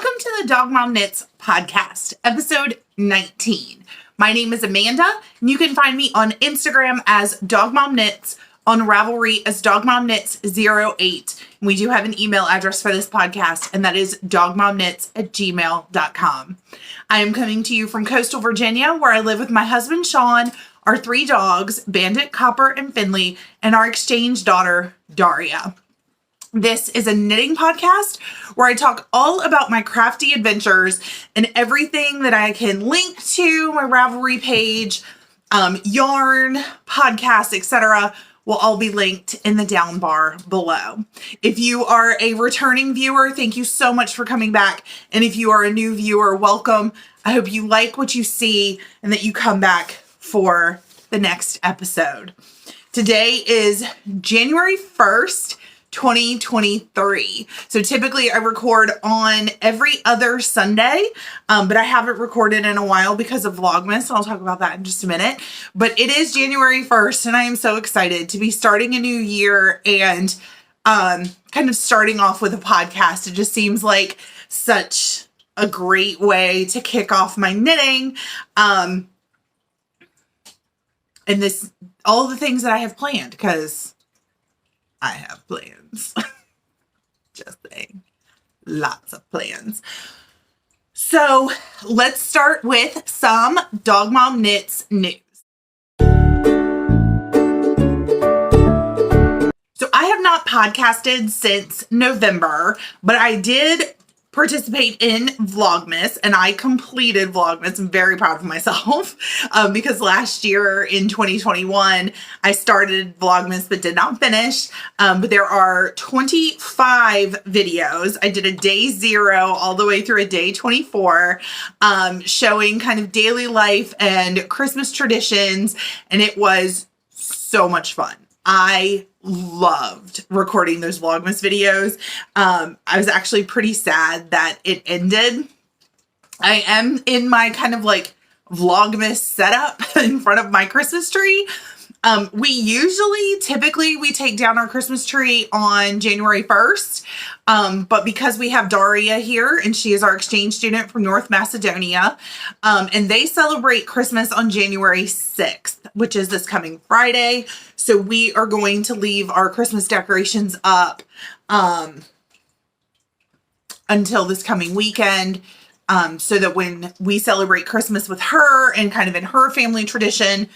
Welcome to the Dog Mom Knits podcast, episode 19. My name is Amanda, and you can find me on Instagram as Dog Mom Knits, on Ravelry as Dog Mom Knits 08. And we do have an email address for this podcast, and that is dogmomknits@gmail.com. I am coming to you from coastal Virginia, where I live with my husband, Sean, our 3 dogs, Bandit, Copper, and Finley, and our exchange daughter, Daria. This is a knitting podcast where I talk all about my crafty adventures and everything that I can link to my Ravelry page, yarn, podcasts, etc. will all be linked in the down bar below. If you are a returning viewer, thank you so much for coming back. And if you are a new viewer, welcome. I hope you like what you see and that you come back for the next episode. Today is January 1st, 2023. So typically I record on every other Sunday, but I haven't recorded in a while because of Vlogmas. I'll talk about that in just a minute. But it is January 1st, and I am so excited to be starting a new year and kind of starting off with a podcast. It just seems like such a great way to kick off my knitting. And all the things that I have planned, because I have plans. Just saying. Lots of plans. So let's start with some Dog Mom Knits news. So I have not podcasted since November, but I did participate in Vlogmas, and I completed Vlogmas. I'm very proud of myself because last year in 2021, I started Vlogmas but did not finish. But there are 25 videos. I did a day 0 all the way through a day 24, showing kind of daily life and Christmas traditions, and it was so much fun. I loved recording those Vlogmas videos. I was actually pretty sad that it ended. I am in my kind of like Vlogmas setup in front of my Christmas tree. Typically we take down our Christmas tree on January 1st. But because we have Daria here and she is our exchange student from North Macedonia, and they celebrate Christmas on January 6th, which is this coming Friday. So we are going to leave our Christmas decorations up, until this coming weekend. So that when we celebrate Christmas with her and kind of in her family tradition,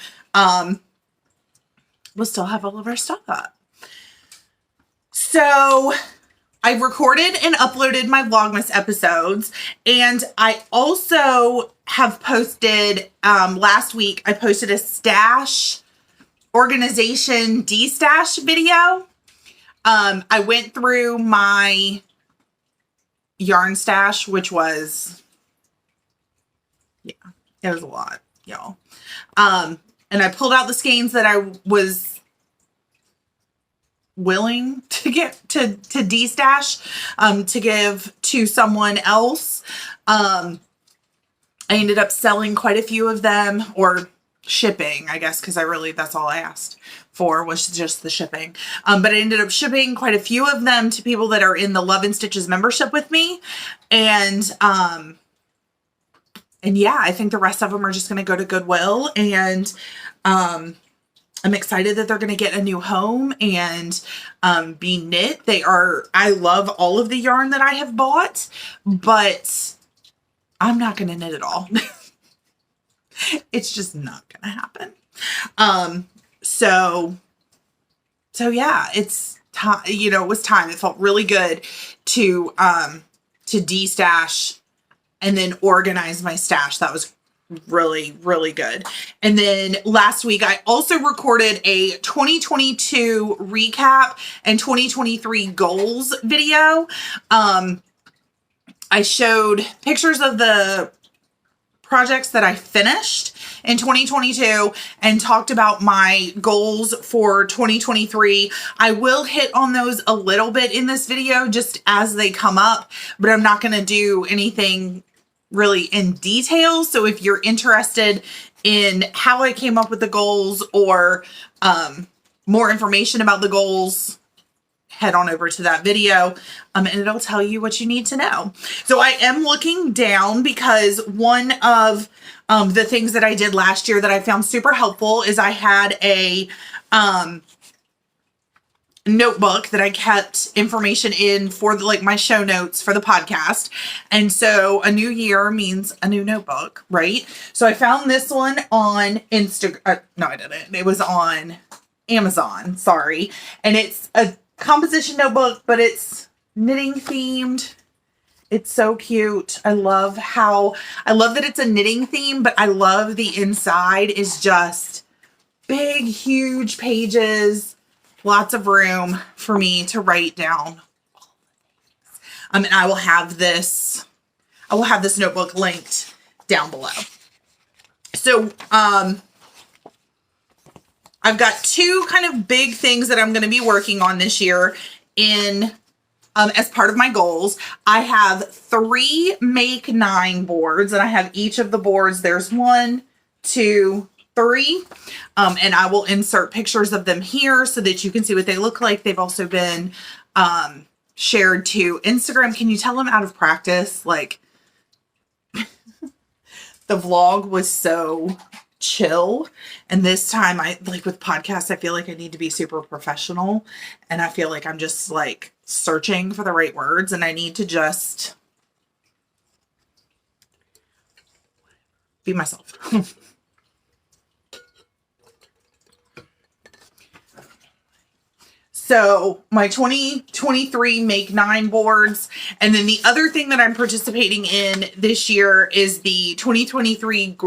we'll still have all of our stuff up. So I recorded and uploaded my Vlogmas episodes, and I also have posted, last week, I posted a stash organization de-stash video. I went through my yarn stash, which was, it was a lot, y'all. And I pulled out the skeins that I was willing to get to de-stash, to give to someone else. I ended up selling quite a few of them, or shipping, I guess, because that's all I asked for was just the shipping. But I ended up shipping quite a few of them to people that are in the Love and Stitches membership with me. And yeah, I think the rest of them are just going to go to Goodwill, and I'm excited that they're going to get a new home and be knit. I love all of the yarn that I have bought, but I'm not going to knit it all. It's just not going to happen. So yeah, it's time, it was time. It felt really good to de-stash and then organize my stash. That was really, really good. And then last week, I also recorded a 2022 recap and 2023 goals video. I showed pictures of the projects that I finished in 2022 and talked about my goals for 2023. I will hit on those a little bit in this video just as they come up, but I'm not going to do anything really in detail. So if you're interested in how I came up with the goals or more information about the goals, head on over to that video, and it'll tell you what you need to know. So I am looking down because one of the things that I did last year that I found super helpful is I had a notebook that I kept information in for like my show notes for the podcast. And so a new year means a new notebook, right? So I found this one on Instagram. No, I didn't. It was on Amazon. Sorry. And it's a composition notebook, but it's knitting themed. It's so cute. I love that it's a knitting theme, but I love the inside is just big, huge pages. Lots of room for me to write down. And I will have this notebook linked down below. So, I've got two kind of big things that I'm going to be working on this year as part of my goals. I have 3 Make 9 boards, and I have each of the boards. There's 1, 2, 3. And I will insert pictures of them here so that you can see what they look like. They've also been shared to Instagram. Can you tell I'm out of practice? Like, the vlog was so chill. And this time with podcasts, I feel like I need to be super professional. And I feel like I'm just like searching for the right words. And I need to just be myself. So my 2023 Make 9 boards. And then the other thing that I'm participating in this year is the 2023,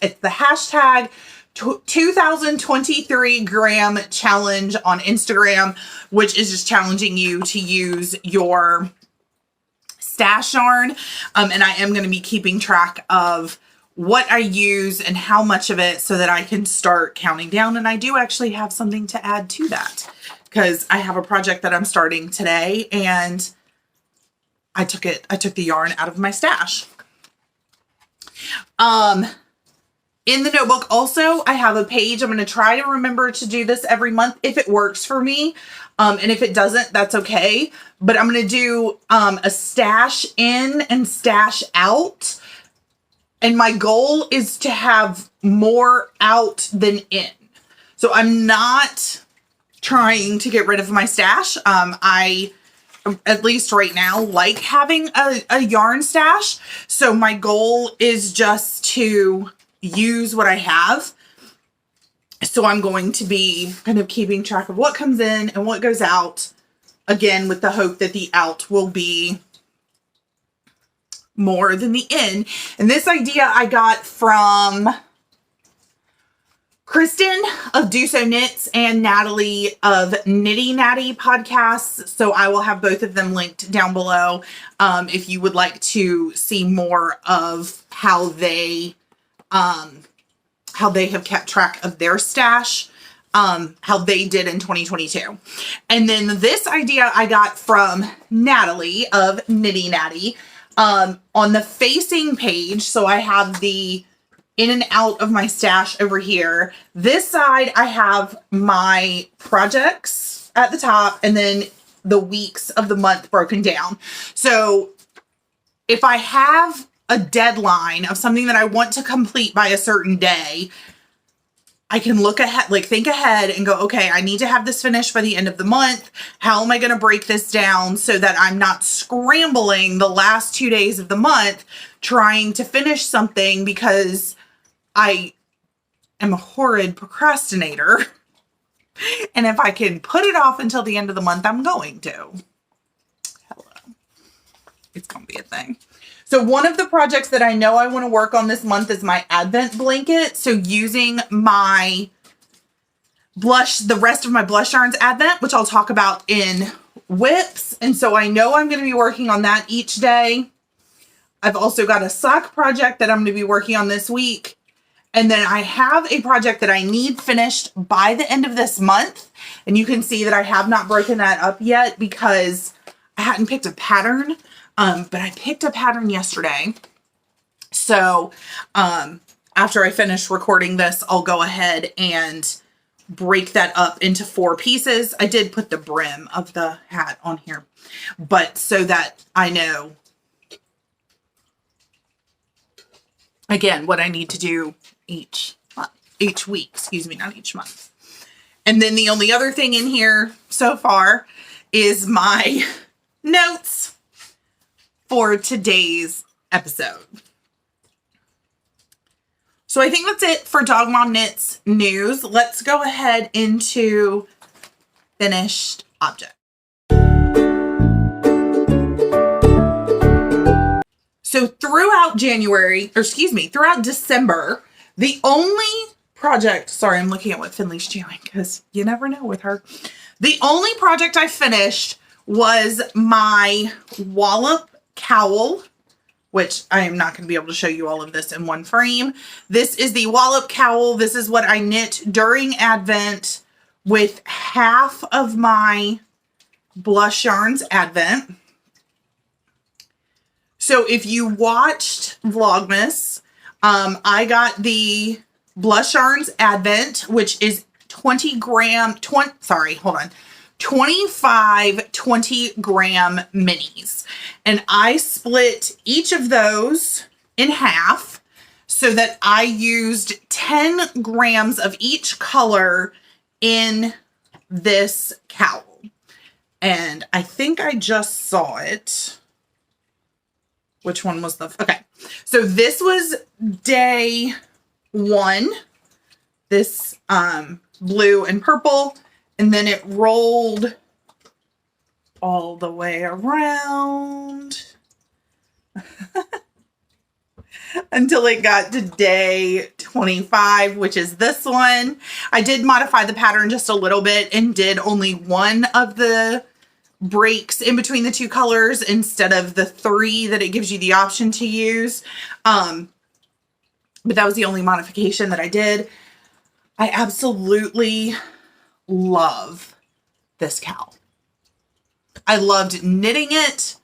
it's the hashtag 2023 gram challenge on Instagram, which is just challenging you to use your stash yarn. And I am going to be keeping track of what I use and how much of it so that I can start counting down. And I do actually have something to add to that, because I have a project that I'm starting today, and I took the yarn out of my stash. In the notebook also, I have a page. I'm going to try to remember to do this every month if it works for me. And if it doesn't, that's okay. But I'm going to do a stash in and stash out. And my goal is to have more out than in. So I'm not trying to get rid of my stash. I, at least right now, like having a yarn stash. So my goal is just to use what I have. So I'm going to be kind of keeping track of what comes in and what goes out, again, with the hope that the out will be more than the in. And this idea I got from Kristen of Do So Knits and Natalie of Nitty Natty podcasts. So I will have both of them linked down below if you would like to see more of how they have kept track of their stash, how they did in 2022. And then this idea I got from Natalie of Nitty Natty on the facing page. So I have the in and out of my stash over here. This side, I have my projects at the top, and then the weeks of the month broken down. So if I have a deadline of something that I want to complete by a certain day, I can look ahead, like think ahead and go, okay, I need to have this finished by the end of the month. How am I going to break this down so that I'm not scrambling the last 2 days of the month trying to finish something because I am a horrid procrastinator. And if I can put it off until the end of the month, I'm going to. Hello. It's going to be a thing. So one of the projects that I know I want to work on this month is my Advent blanket. So using my blush, the rest of my blush yarns Advent, which I'll talk about in whips. And so I know I'm going to be working on that each day. I've also got a sock project that I'm going to be working on this week. And then I have a project that I need finished by the end of this month. And you can see that I have not broken that up yet because I hadn't picked a pattern. But I picked a pattern yesterday. So after I finish recording this, I'll go ahead and break that up into 4 pieces. I did put the brim of the hat on here, but so that I know, again, what I need to do each week, excuse me, not each month. And then the only other thing in here so far is my notes for today's episode. So I think that's it for Dog Mom Knits news. Let's go ahead into finished object. So throughout throughout December, the only project, sorry, I'm looking at what Finley's doing because you never know with her. The only project I finished was my wallop cowl, which I am not going to be able to show you all of this in one frame. This is the wallop cowl. This is what I knit during Advent with half of my Blush Yarns Advent. So if you watched Vlogmas, I got the Blush Yarns Advent, which is 25 20-gram minis. And I split each of those in half so that I used 10 grams of each color in this cowl. And I think I just saw it. Which one was okay. So this was day 1, this blue and purple, and then it rolled all the way around until it got to day 25, which is this one. I did modify the pattern just a little bit and did only one of the breaks in between the 2 colors instead of the 3 that it gives you the option to use. But that was the only modification that I did. I absolutely love this cowl. I loved knitting it.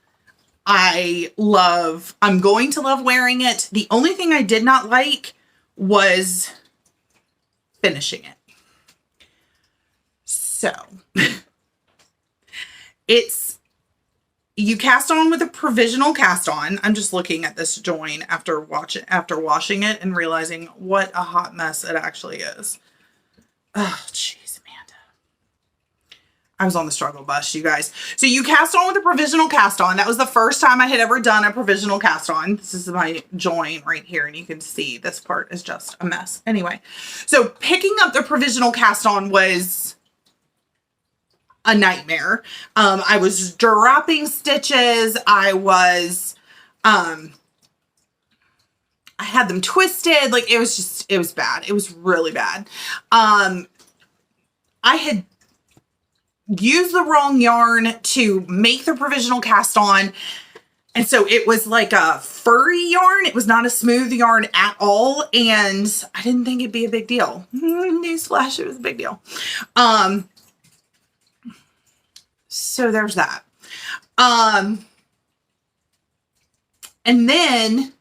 I'm going to love wearing it. The only thing I did not like was finishing it. So you cast on with a provisional cast on. I'm just looking at this join after washing it and realizing what a hot mess it actually is. Oh, jeez, Amanda. I was on the struggle bus, you guys. So you cast on with a provisional cast on. That was the first time I had ever done a provisional cast on. This is my join right here, and you can see this part is just a mess. Anyway, so picking up the provisional cast on was a nightmare. I was dropping stitches. I had them twisted. Like, it was bad. It was really bad. I had used the wrong yarn to make the provisional cast on. And so it was like a furry yarn. It was not a smooth yarn at all. And I didn't think it'd be a big deal. Newsflash, it was a big deal. So there's that. And then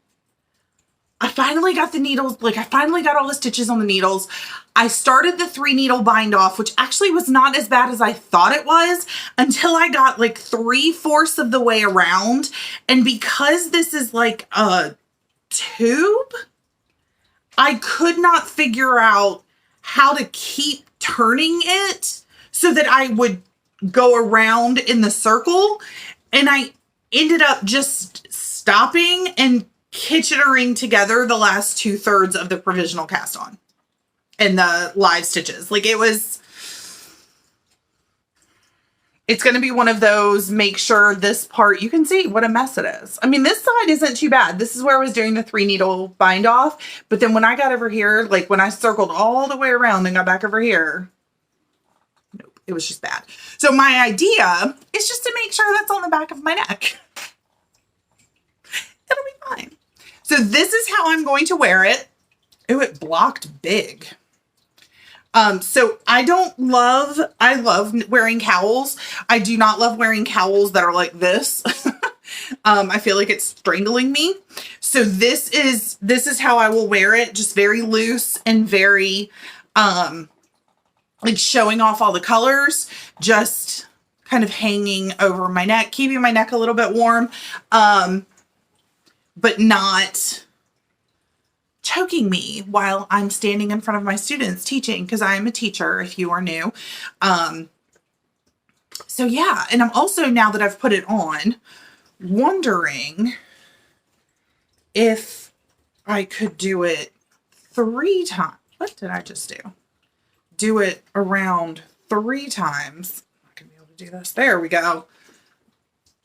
I finally got the needles, like I finally got all the stitches on the needles. I started the 3 needle bind off, which actually was not as bad as I thought it was until I got like 3/4 of the way around. And because this is like a tube, I could not figure out how to keep turning it so that I would go around in the circle. And I ended up just stopping and kitchenering together the last 2/3 of the provisional cast on and the live stitches. Like, it's going to be one of those, make sure this part, you can see what a mess it is. I mean, this side isn't too bad. This is where I was doing the 3 needle bind off. But then when I got over here, like when I circled all the way around and got back over here, nope, it was just bad. So my idea is just to make sure that's on the back of my neck. It'll be fine. So this is how I'm going to wear it. Oh, it blocked big. So I love wearing cowls. I do not love wearing cowls that are like this. I feel like it's strangling me. So this is how I will wear it. Just very loose and very, like showing off all the colors, just kind of hanging over my neck, keeping my neck a little bit warm, but not choking me while I'm standing in front of my students teaching, because I am a teacher if you are new. So yeah, and I'm also, now that I've put it on, wondering if I could do it 3 times. What did I just do? Do it around 3 times. I'm not gonna be able to do this. There we go.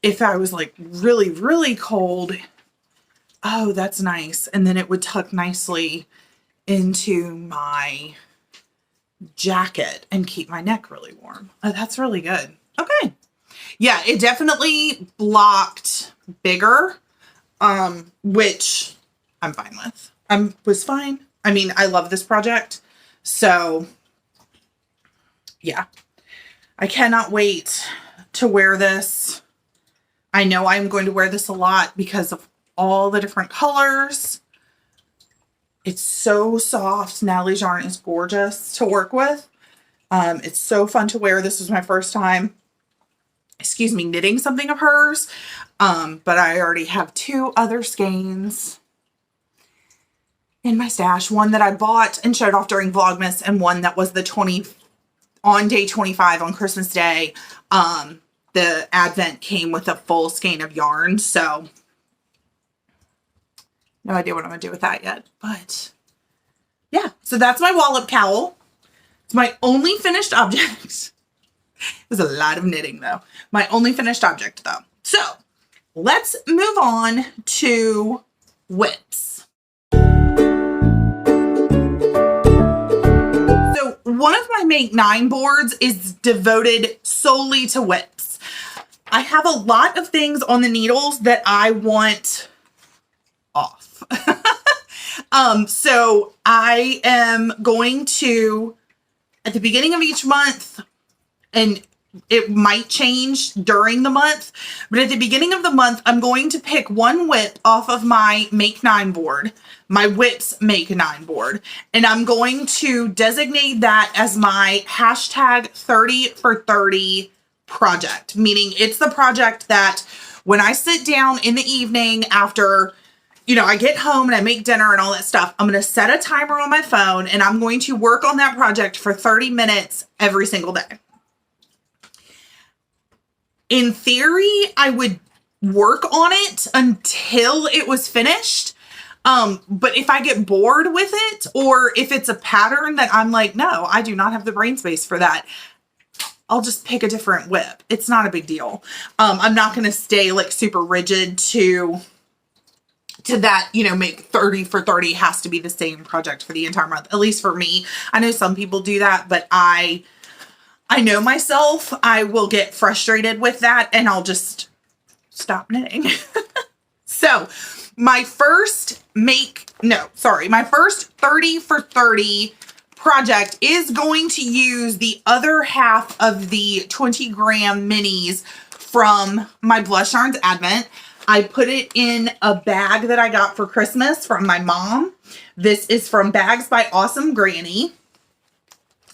If I was like really, really cold, oh, that's nice. And then it would tuck nicely into my jacket and keep my neck really warm. Oh, that's really good. Okay. Yeah, it definitely blocked bigger, which I'm fine with. Was fine. I mean, I love this project. So yeah, I cannot wait to wear this. I know I'm going to wear this a lot because of all the different colors. It's so soft. Natalie's yarn is gorgeous to work with. It's so fun to wear. This was my first time, knitting something of hers. But I already have 2 other skeins in my stash. One that I bought and showed off during Vlogmas, and one that was on day 25 on Christmas Day. The Advent came with a full skein of yarn, so no idea what I'm gonna do with that yet, but yeah. So that's my wallop cowl. It's my only finished object. There's a lot of knitting though. My only finished object though. So let's move on to whips. So one of my Make 9 boards is devoted solely to whips. I have a lot of things on the needles that I want off. So I am going to, at the beginning of each month, and it might change during the month, but at the beginning of the month, I'm going to pick one whip off of my Make 9 board, my Whips Make 9 board, and I'm going to designate that as my hashtag 30 for 30 project, meaning it's the project that when I sit down in the evening after, I get home and I make dinner and all that stuff, I'm going to set a timer on my phone and I'm going to work on that project for 30 minutes every single day. In theory, I would work on it until it was finished. But if I get bored with it, or if it's a pattern that I'm like, no, I do not have the brain space for that, I'll just pick a different whip. It's not a big deal. I'm not going to stay like super rigid to that, make 30 for 30 has to be the same project for the entire month. At least for me. I know some people do that, but I know myself, I will get frustrated with that and I'll just stop knitting. So my first 30 for 30 project is going to use the other half of the 20 gram minis from my Blush Yarns Advent. I put it in a bag that I got for Christmas from my mom. This is from Bags by Awesome Granny.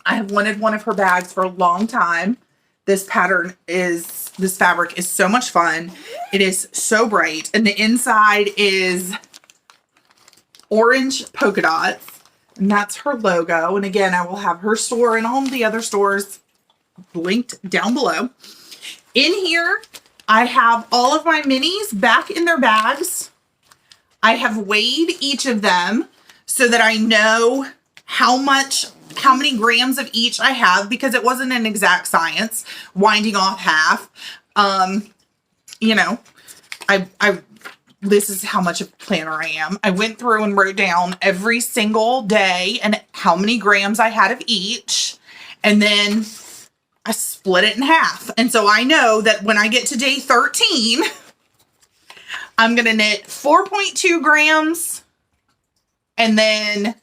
I have wanted one of her bags for a long time. This fabric is so much fun. It is so bright. And the inside is orange polka dots. And that's her logo. And again, I will have her store and all the other stores linked down below. In here, I have all of my minis back in their bags. I have weighed each of them so that I know how many grams of each I have, because it wasn't an exact science, winding off half. This is how much of a planner I am. I went through and wrote down every single day and how many grams I had of each. And then I split it in half. And so I know that when I get to day 13, I'm going to knit 4.2 grams. And then,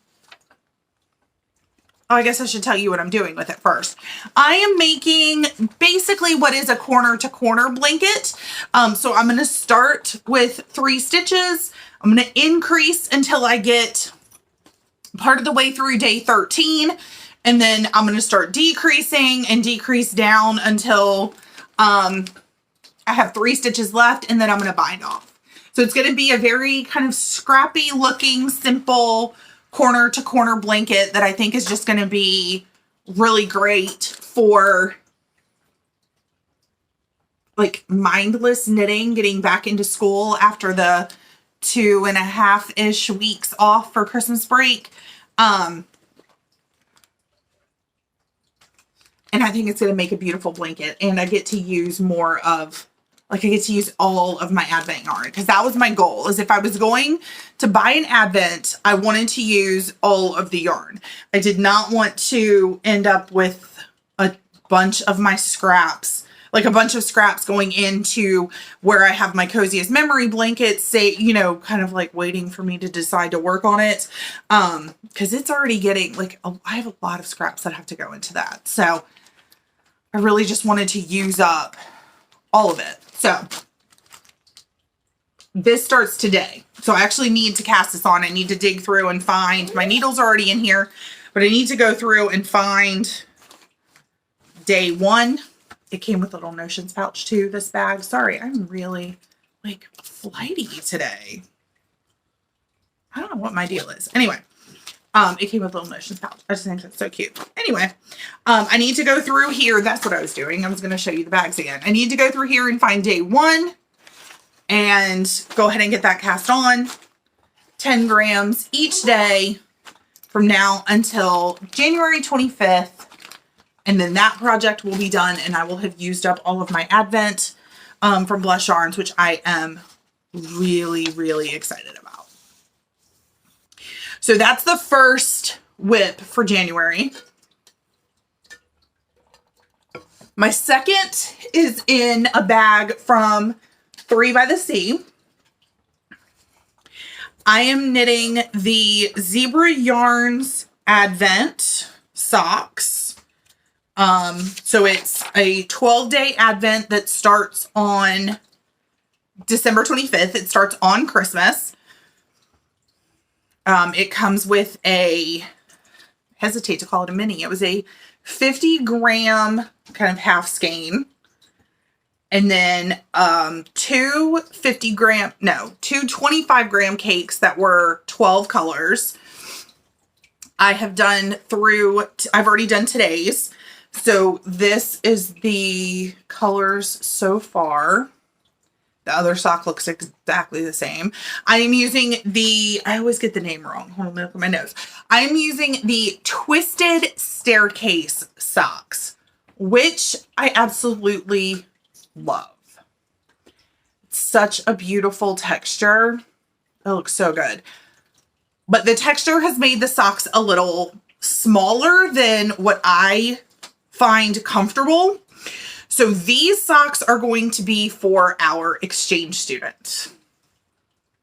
I guess I should tell you what I'm doing with it first. I am making basically what is a corner to corner blanket. So I'm going to start with 3 stitches. I'm going to increase until I get part of the way through day 13. And then I'm going to start decreasing and decrease down until I have 3 stitches left, and then I'm going to bind off. So it's going to be a very kind of scrappy looking, simple corner to corner blanket that I think is just going to be really great for like mindless knitting, getting back into school after the 2.5-ish weeks off for Christmas break. And I think it's going to make a beautiful blanket, and I get to use more of, like, I get to use all of my Advent yarn, because that was my goal, is if I was going to buy an Advent, I wanted to use all of the yarn. I did not want to end up with a bunch of my scraps, like a bunch of scraps going into where I have my coziest memory blankets, say, you know, kind of like waiting for me to decide to work on it. Because it's already getting, like, I have a lot of scraps that have to go into that. So I really just wanted to use up all of it. So this starts today. So I actually need to cast this on. I need to dig through and find, my needles are already in here, but I need to go through and find day 1. It came with a little notions pouch too, this bag. Sorry, I'm really like flighty today. I don't know what my deal is. Anyway, it came with a little notions pouch. I just think that's so cute. Anyway, I need to go through here. That's what I was doing. I was going to show you the bags again. I need to go through here and find day 1 and go ahead and get that cast on. 10 grams each day from now until January 25th. And then that project will be done, and I will have used up all of my Advent from Blush Yarns, which I am really, really excited about. So that's the first whip for January. My second is in a bag from 3 by the Sea. I am knitting the Zebra Yarns Advent socks. So it's a 12-day Advent that starts on December 25th. It starts on Christmas. It comes with a, hesitate to call it a mini. It was a 50-gram kind of half skein. And then, 2 25-gram cakes that were 12 colors. I've already done today's. So this is the colors so far. The other sock looks exactly the same. I am using I always get the name wrong. Hold on, let me look at my notes. I am using the Twisted Staircase socks, which I absolutely love. It's such a beautiful texture. It looks so good. But the texture has made the socks a little smaller than what I find comfortable. So these socks are going to be for our exchange student.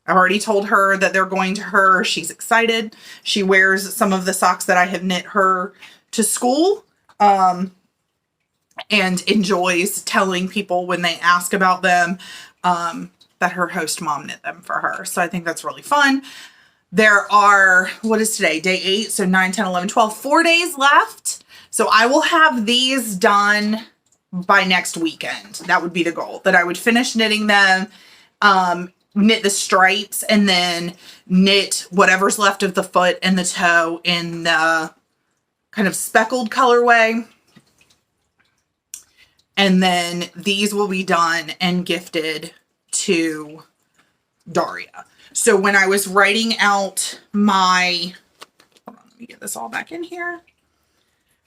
I've already told her that they're going to her. She's excited. She wears some of the socks that I have knit her to school, and enjoys telling people when they ask about them that her host mom knit them for her. So I think that's really fun. There are, what is today? Day 8. So 9, 10, 11, 12, 4 days left. So I will have these done by next weekend. That would be the goal, that I would finish knitting them, knit the stripes, and then knit whatever's left of the foot and the toe in the kind of speckled colorway. And then these will be done and gifted to Daria. So when I was writing out my, hold on, let me get this all back in here.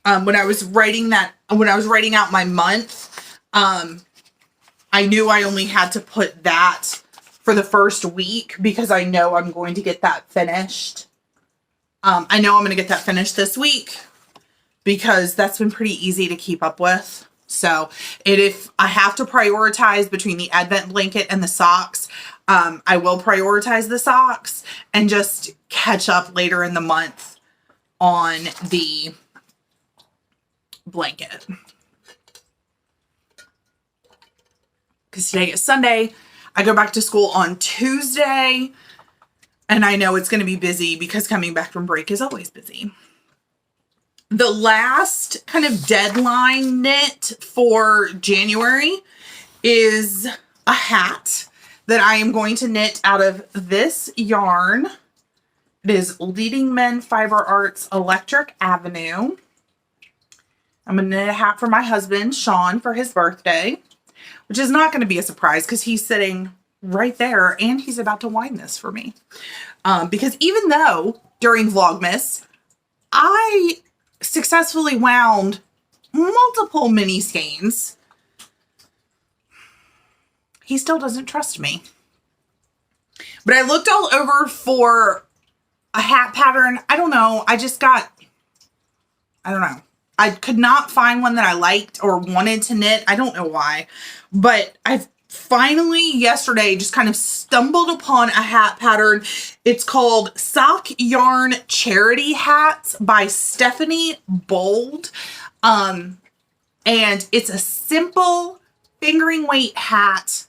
When I was writing out my month, I knew I only had to put that for the first week because I know I'm going to get that finished. I know I'm going to get that finished this week because that's been pretty easy to keep up with. So if I have to prioritize between the Advent blanket and the socks, I will prioritize the socks and just catch up later in the month on the blanket. Because today is Sunday. I go back to school on Tuesday. And I know it's going to be busy because coming back from break is always busy. The last kind of deadline knit for January is a hat that I am going to knit out of this yarn. It is Leading Men Fiber Arts Electric Avenue. I'm going to knit a hat for my husband, Sean, for his birthday, which is not going to be a surprise because he's sitting right there and he's about to wind this for me. Because even though during Vlogmas, I successfully wound multiple mini skeins, he still doesn't trust me. But I looked all over for a hat pattern. I don't know. I don't know. I could not find one that I liked or wanted to knit. I don't know why. But I've finally yesterday just kind of stumbled upon a hat pattern. It's called Sock Yarn Charity Hats by Stephanie Bold. And it's a simple fingering weight hat.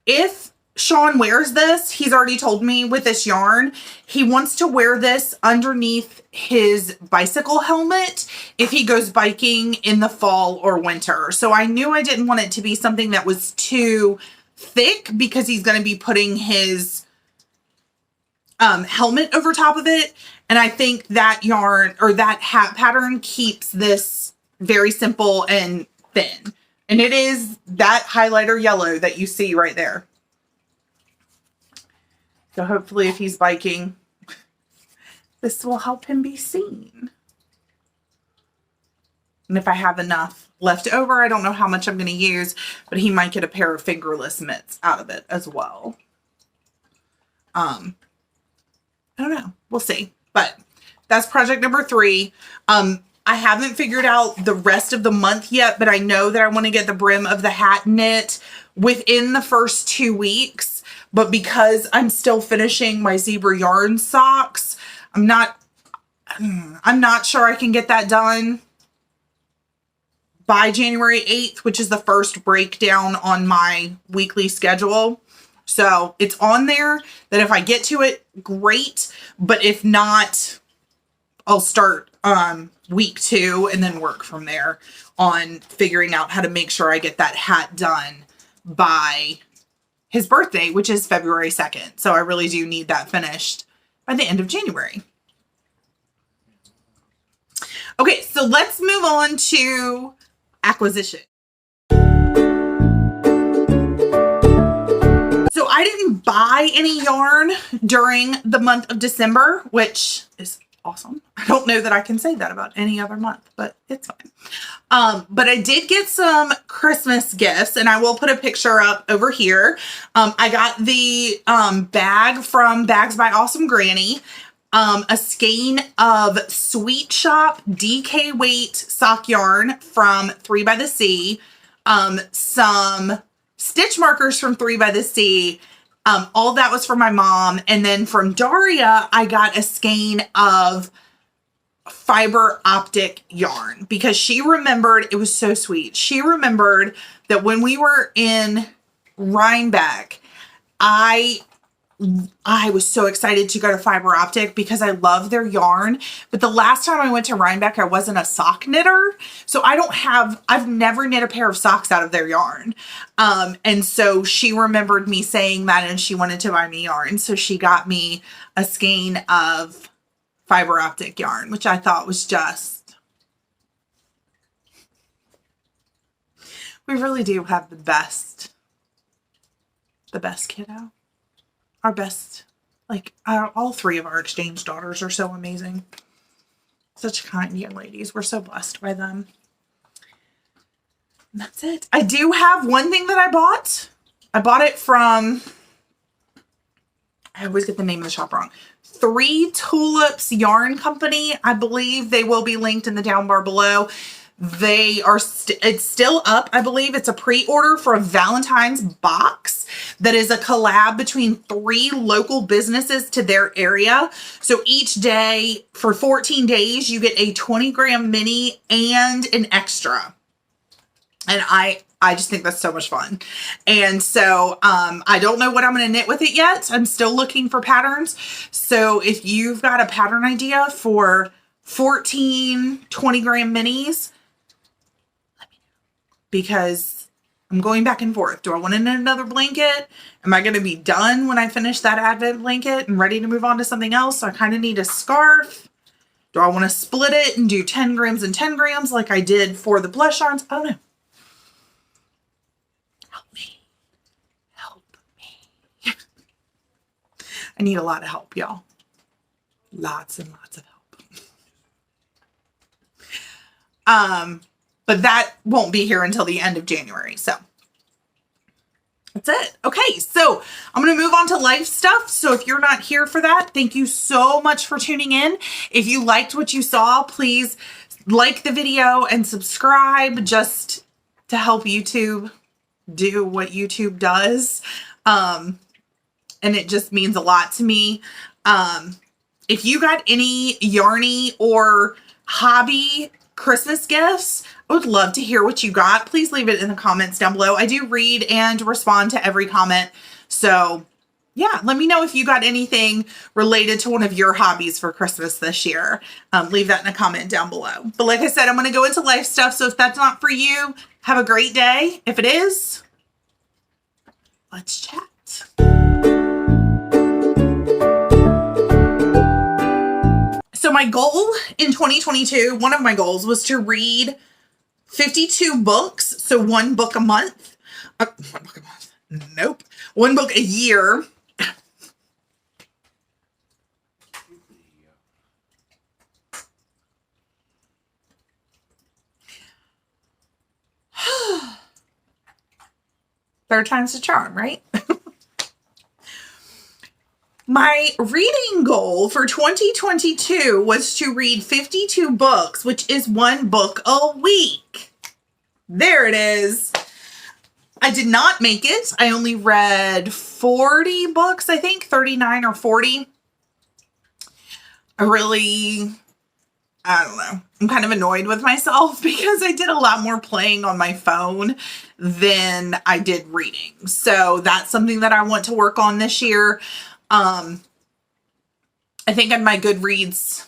If Sean wears this, he's already told me with this yarn, he wants to wear this underneath his bicycle helmet if he goes biking in the fall or winter. So I knew I didn't want it to be something that was too thick because he's going to be putting his helmet over top of it. And I think that yarn or that hat pattern keeps this very simple and thin. And it is that highlighter yellow that you see right there. So hopefully if he's biking, this will help him be seen. And if I have enough left over, I don't know how much I'm going to use, but he might get a pair of fingerless mitts out of it as well. I don't know. We'll see. But that's project number 3. I haven't figured out the rest of the month yet, but I know that I want to get the brim of the hat knit within the first 2 weeks. But because I'm still finishing my zebra yarn socks, I'm not sure I can get that done by January 8th, which is the first breakdown on my weekly schedule. So it's on there that if I get to it, great. But if not, I'll start week 2 and then work from there on figuring out how to make sure I get that hat done by his birthday, which is February 2nd. So I really do need that finished by the end of January. Okay, so let's move on to acquisition. So I didn't buy any yarn during the month of December, which is awesome. I don't know that I can say that about any other month, but it's fine. But I did get some Christmas gifts, and I will put a picture up over here. I got the bag from Bags by Awesome Granny, a skein of Sweet Shop DK weight sock yarn from 3 by the Sea, some stitch markers from 3 by the Sea. All that was for my mom. And then from Daria, I got a skein of fiber optic yarn because she remembered, it was so sweet. She remembered that when we were in Rhinebeck, I was so excited to go to fiber optic because I love their yarn. But the last time I went to Rhinebeck, I wasn't a sock knitter. So I've never knit a pair of socks out of their yarn. And so she remembered me saying that and she wanted to buy me yarn. So she got me a skein of fiber optic yarn, which I thought was just, we really do have the best kiddo. Our best, all 3 of our exchange daughters are so amazing. Such kind young ladies. We're so blessed by them. And that's it. I do have one thing that I bought. I bought it from, I always get the name of the shop wrong. 3 Tulips Yarn Company. I believe they will be linked in the down bar below. They are, it's still up. I believe it's a pre-order for a Valentine's box that is a collab between 3 local businesses to their area. So each day for 14 days, you get a 20-gram mini and an extra. And I just think that's so much fun. And so I don't know what I'm going to knit with it yet. I'm still looking for patterns. So if you've got a pattern idea for 14 20-gram minis, let me know. Because I'm going back and forth. Do I want to knit another blanket? Am I going to be done when I finish that Advent blanket and ready to move on to something else? So I kind of need a scarf. Do I want to split it and do 10 grams and 10 grams like I did for the blush yarns? I don't know. Help me. I need a lot of help, y'all. Lots and lots of help. But that won't be here until the end of January. So that's it. Okay, so I'm going to move on to life stuff. So if you're not here for that, thank you so much for tuning in. If you liked what you saw, please like the video and subscribe just to help YouTube do what YouTube does. And it just means a lot to me. If you got any yarny or hobby Christmas gifts, I would love to hear what you got. Please leave it in the comments down below. I do read and respond to every comment. So yeah, let me know if you got anything related to one of your hobbies for Christmas this year. Leave that in a comment down below. But like I said, I'm going to go into life stuff. So if that's not for you, have a great day. If it is, let's chat. So my goal in 2022, one of my goals was to read 52 books. So one book a month. One book a month. Nope. One book a year. Third time's the charm, right? My reading goal for 2022 was to read 52 books, which is one book a week. There it is. I did not make it. I only read 40 books, I think, 39 or 40. I don't know. I'm kind of annoyed with myself because I did a lot more playing on my phone than I did reading. So that's something that I want to work on this year. I think on my Goodreads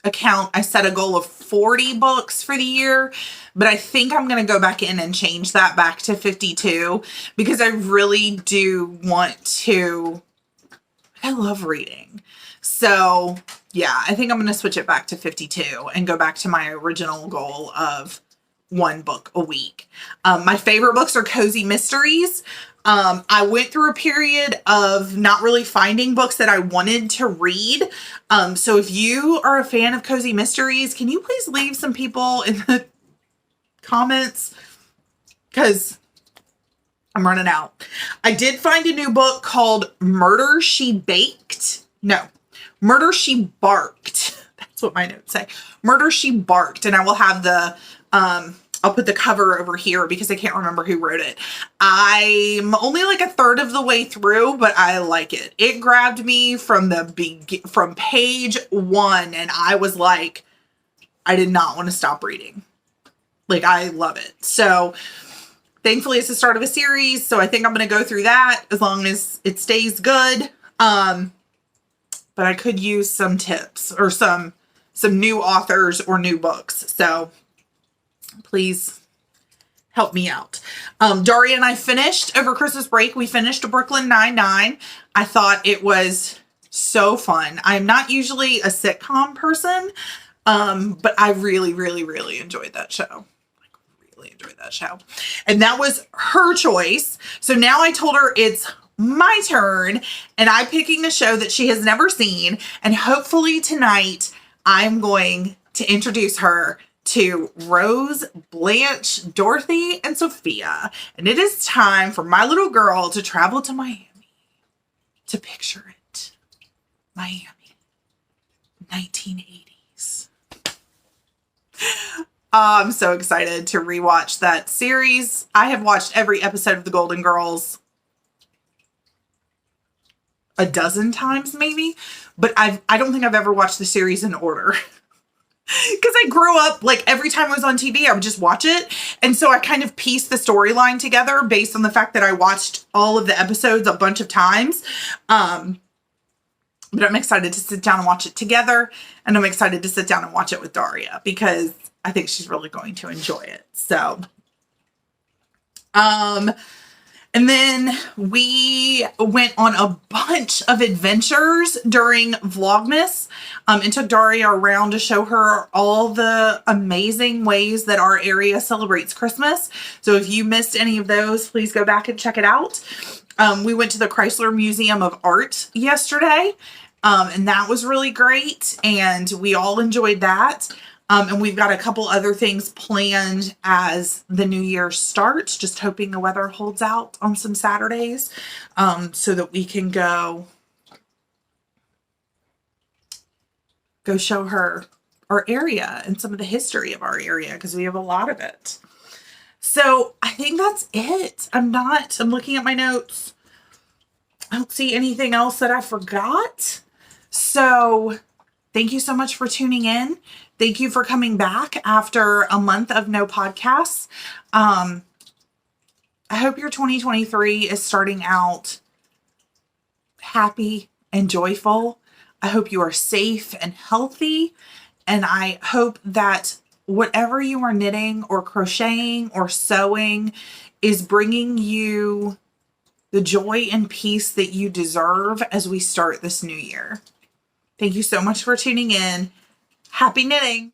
account, I set a goal of 40 books for the year, but I think I'm going to go back in and change that back to 52 because I really do want to, I love reading. So yeah, I think I'm going to switch it back to 52 and go back to my original goal of one book a week. My favorite books are cozy mysteries. I went through a period of not really finding books that I wanted to read. So if you are a fan of cozy mysteries, can you please leave some people in the comments? Because I'm running out. I did find a new book called Murder She Baked. No, Murder She Barked. That's what my notes say. Murder She Barked. And I will have the, I'll put the cover over here because I can't remember who wrote it. I'm only like a third of the way through, but I like it. It grabbed me from from page 1, and I was like, I did not want to stop reading. Like, I love it. So thankfully it's the start of a series. So I think I'm going to go through that as long as it stays good. But I could use some tips or some new authors or new books. So please help me out. Daria and I finished over Christmas break. We finished Brooklyn Nine-Nine. I thought it was so fun. I'm not usually a sitcom person, but I really, really, really enjoyed that show. And that was her choice. So now I told her it's my turn and I'm picking a show that she has never seen. And hopefully tonight I'm going to introduce her to Rose, Blanche, Dorothy, and Sophia. And it is time for my little girl to travel to Miami. To picture it. Miami. 1980s. I'm so excited to rewatch that series. I have watched every episode of The Golden Girls a dozen times maybe, but I don't think I've ever watched the series in order. Because I grew up, like, every time it was on TV, I would just watch it. And so I kind of pieced the storyline together based on the fact that I watched all of the episodes a bunch of times. But I'm excited to sit down and watch it together. And I'm excited to sit down and watch it with Daria because I think she's really going to enjoy it. So, and then we went on a bunch of adventures during Vlogmas, and took Daria around to show her all the amazing ways that our area celebrates Christmas. So if you missed any of those, please go back and check it out. We went to the Chrysler Museum of Art yesterday, and that was really great, and we all enjoyed that. And we've got a couple other things planned as the new year starts, just hoping the weather holds out on some Saturdays, so that we can go show her our area and some of the history of our area, because we have a lot of it. So I think that's it. I'm looking at my notes. I don't see anything else that I forgot. So thank you so much for tuning in. Thank you for coming back after a month of no podcasts. I hope your 2023 is starting out happy and joyful. I hope you are safe and healthy. And I hope that whatever you are knitting or crocheting or sewing is bringing you the joy and peace that you deserve as we start this new year. Thank you so much for tuning in. Happy knitting!